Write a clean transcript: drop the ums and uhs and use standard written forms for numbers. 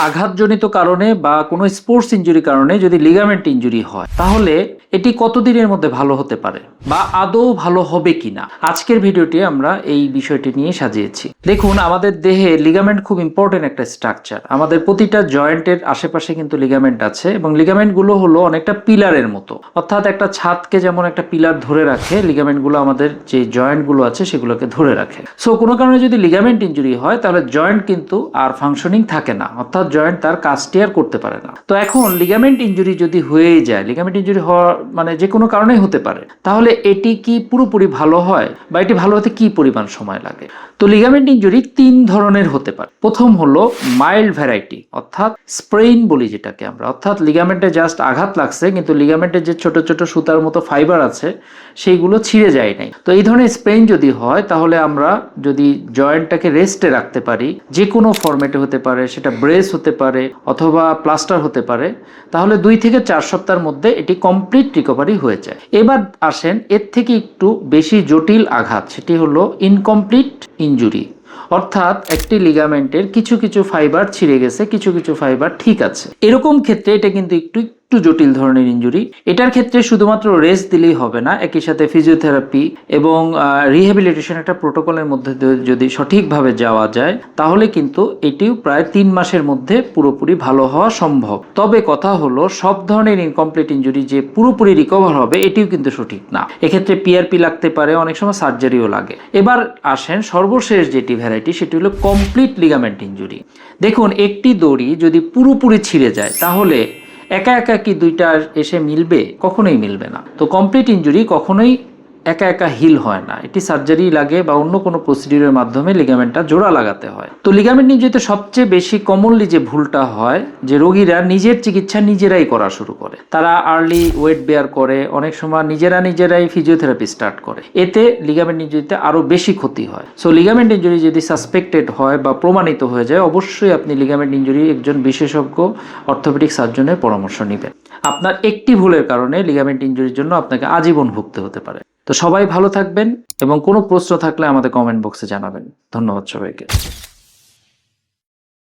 আঘাতজনিত কারণে বা কোনো স্পোর্টস ইনজুরি কারণে যদি লিগামেন্ট ইনজুরি হয় তাহলে এটি কতদিনের মধ্যে ভালো হতে পারে বা আদৌ ভালো হবে কিনা আজকের ভিডিওটি আমরা এই বিষয়টি নিয়ে সাজিয়েছি। দেখুন, আমাদের দেহে লিগামেন্ট খুব ইম্পর্টেন্ট একটা স্ট্রাকচার। আমাদের প্রতিটা জয়েন্টের আশেপাশে কিন্তু লিগামেন্ট আছে এবং লিগামেন্টগুলো হলো অনেকটা পিলারের মতো, অর্থাৎ একটা ছাদকে যেমন একটা পিলার ধরে রাখে, লিগামেন্টগুলো আমাদের যে জয়েন্টগুলো আছে সেগুলোকে ধরে রাখে। সো কোনো কারণে যদি লিগামেন্ট ইনজুরি হয় তাহলে জয়েন্ট কিন্তু আর ফাংশনিং থাকে না, অর্থাৎ জয়েন্ট তার কাজটি আর করতে পারে না। তো এখন লিগামেন্ট ইনজুরি যদি হয়ে যায়, লিগামেন্ট ইনজুরি হওয়া মানে যে কোনো কারণেই হতে পারে, তাহলে এটি কি পুরোপুরি ভালো হয় বা এটি ভালো হতে কি পরিমাণ সময় লাগে? তো লিগামেন্ট ইনজুরি তিন ধরনের হতে পারে। প্রথম হলো মাইল্ড ভ্যারাইটি, অর্থাৎ স্প্রেইন বলি যেটাকে আমরা, অর্থাৎ লিগামেন্টে জাস্ট আঘাত লাগছে কিন্তু লিগামেন্টের যে ছোট ছোট সুতার মতো ফাইবার আছে সেইগুলো ছিঁড়ে যায় নাই। তো এই ধরনের স্প্রেইন যদি হয় তাহলে আমরা যদি জয়েন্টটাকে রেস্টে রাখতে পারি, যে কোনো ফরম্যাটে হতে পারে, সেটা ব্রেস হতে পারে অথবা প্লাস্টার হতে পারে, তাহলে 2 থেকে 4 সপ্তাহের মধ্যে এটি কমপ্লিট রিকভারি হয়ে যায়। এবার আসেন এর থেকে একটু বেশি জটিল আঘাত, সেটি হলো ইনকমপ্লিট ইনজুরি, অর্থাৎ একটি লিগামেন্টের কিছু কিছু ফাইবার ছিঁড়ে গেছে, কিছু কিছু ফাইবার ঠিক আছে। এরকম ক্ষেত্রে এটা কিন্তু একটু জটিল ধরনের ইনজুরি। এটার ক্ষেত্রে শুধুমাত্র রেস্ট দিলেই হবে না, একই সাথে ফিজিওথেরাপি এবং রিহ্যাবিলিটেশন একটা প্রোটোকলের মধ্যে যদি সঠিকভাবে যাওয়া যায় তাহলে কিন্তু এটিও প্রায় 3 মাসের মধ্যে পুরোপুরি ভালো হওয়া সম্ভব। তবে কথা হলো, সব ধরনের ইনকমপ্লিট ইনজুরি যে পুরোপুরি রিকভার হবে এটিও কিন্তু সঠিক না। এক্ষেত্রে পিআরপি লাগতে পারে, অনেক সময় সার্জারিও লাগে। এবার আসেন সর্বশেষ যেটি ভ্যারাইটি, সেটি হলো কমপ্লিট লিগামেন্ট ইনজুরি। দেখুন, একটি দড়ি যদি পুরোপুরি ছিঁড়ে যায় তাহলে একা একা কি দুইটা এসে মিলবে? কখনোই মিলবে না। তো কমপ্লিট ইনজুরি কখনোই একা একা হিল হয় না, এটি সার্জারি লাগে বা অন্য কোনো প্রসিডিউরের মাধ্যমে লিগামেন্টটা জোড়া লাগাতে হয়। তো লিগামেন্ট ইনজুরিতে সবচেয়ে বেশি কমনলি যে ভুলটা হয়, যে রোগীরা নিজের চিকিৎসা নিজেরাই করা শুরু করে। তারা আর্লি ওয়েট বেয়ার করে, অনেক সময় নিজেরাই ফিজিওথেরাপি স্টার্ট করে। এতে লিগামেন্ট ইনজুরিতে আরও বেশি ক্ষতি হয়। সো লিগামেন্ট ইনজুরি যদি সাসপেক্টেড হয় বা প্রমাণিত হয়ে যায়, অবশ্যই আপনি লিগামেন্ট ইনজুরি একজন বিশেষজ্ঞ অর্থোপেডিক সার্জনের পরামর্শ নেবেন। আপনার একটি ভুলের কারণে লিগামেন্ট ইনজুরির জন্য আপনাকে আজীবন ভুগতে হতে পারে। তো সবাই ভালো থাকবেন এবং কোনো প্রশ্ন থাকলে আমাদের কমেন্ট বক্সে জানাবেন। ধন্যবাদ সবাইকে।